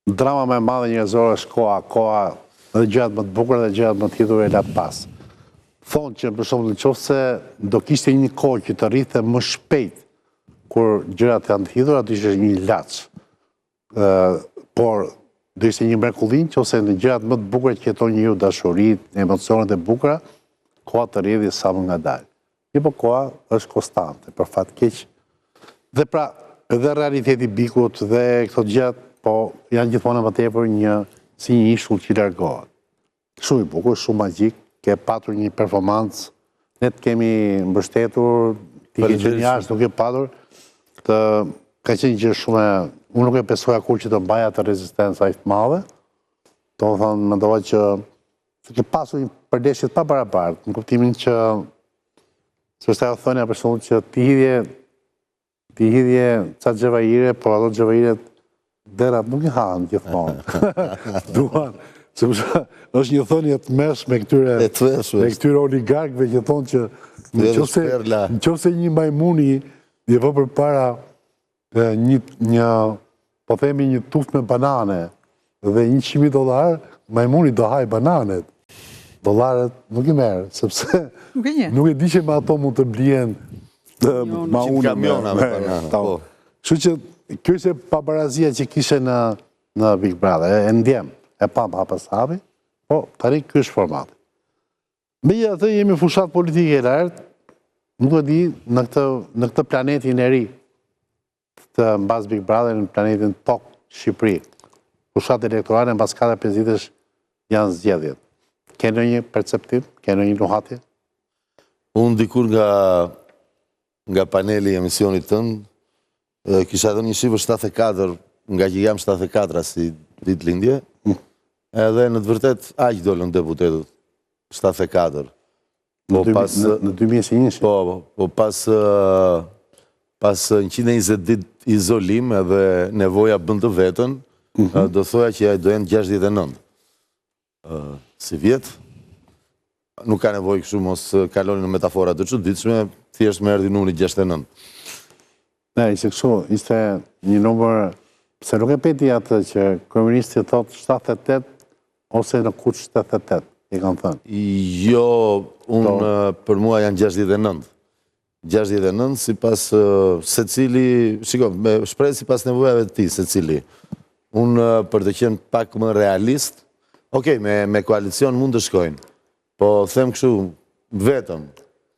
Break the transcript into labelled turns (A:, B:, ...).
A: drama me madhe njerëzore është koha dhe gjërat më të bukura dhe gjërat më të hidhur e latë pas. Thonë që për shembull nëse do kishte një kohë që të rrithë më shpejt kur gjërat janë të hidhura, do ishte një ilaç. Por do ishte një mrekulli nëse në gjërat më të bukura që jeton njeriu, dashuritë, emocionet e bukura, koha të rrjedhë sa më ngadalë. Po koha është konstante, për fat keq. Dhe pra, edhe realiteti bikut dhe këto gjërat, po janë gjithmonë më tepër si një ishull që largohet. Shumë i bukur, shumë magjik, ke patur një performancë, ne të kemi mbështetur, ti ke qenë jashtë, nuk e patur, ka qenë gjë shumë, unë nuk e besoja kur që të mbaja të rezistencë aq të madhe, do të thonë, mendova që ke pasur një përdeshje të pabarabartë, në kuptimin që është ajo thënia për shembull që ti hidhje ca xhavajire, por ato xhavajiret derat nuk i hanë gjithmonë. Duan, sepse është një thënie të mëshme këtyre oligarkëve që thonë që nëse një majmuni i vë përpara një po themi një tufë me banane dhe $100,000, majmuni do haj bananet. Dollarët nuk i merë, sepse nuk e di që me ato mund të blien ma unë
B: kamiona me banana.
A: Kështu që kjo ishte pabarazia që kishe në Big Brother, e ndjem, e pam hapës hapi, po tani kjo është formati. Me atë jemi fushat politike e lartë, nuk e di në këtë planetin e ri, të mbas Big Brother në planetin tokë Shqipëri. Fushat elektorale në mbas 4-5 ditësh janë zgjedhjet. Kene një perceptim? Kene një nuhatje?
B: Unë dikur nga paneli i emisionit tënë, kisha dhe një shifër 74, nga që jam 74 si ditë lindje, edhe në të vërtet aq dollën deputetët, 74.
A: Në 2021?
B: Po pas 120 ditë izolim edhe nevoja bënd të vetën, do thoja që do jenë 69. Si vjetë, nuk ka nevoj kështu mos kaloni në metafora të çuditshme, thjesht me erdhi numri 69.
A: Ne, ishte kështu, ishte një numër, pse nuk e peti atë që kryeministri thotë 78 ose në kuç 88, i kanë thënë.
B: Jo, unë për mua janë 69. 69 sipas secili, shiko, me shpreh sipas nevojave të tij secili. Unë për të qenë pak më realist, okej, me koalicion mund të shkojnë, po them kështu vetëm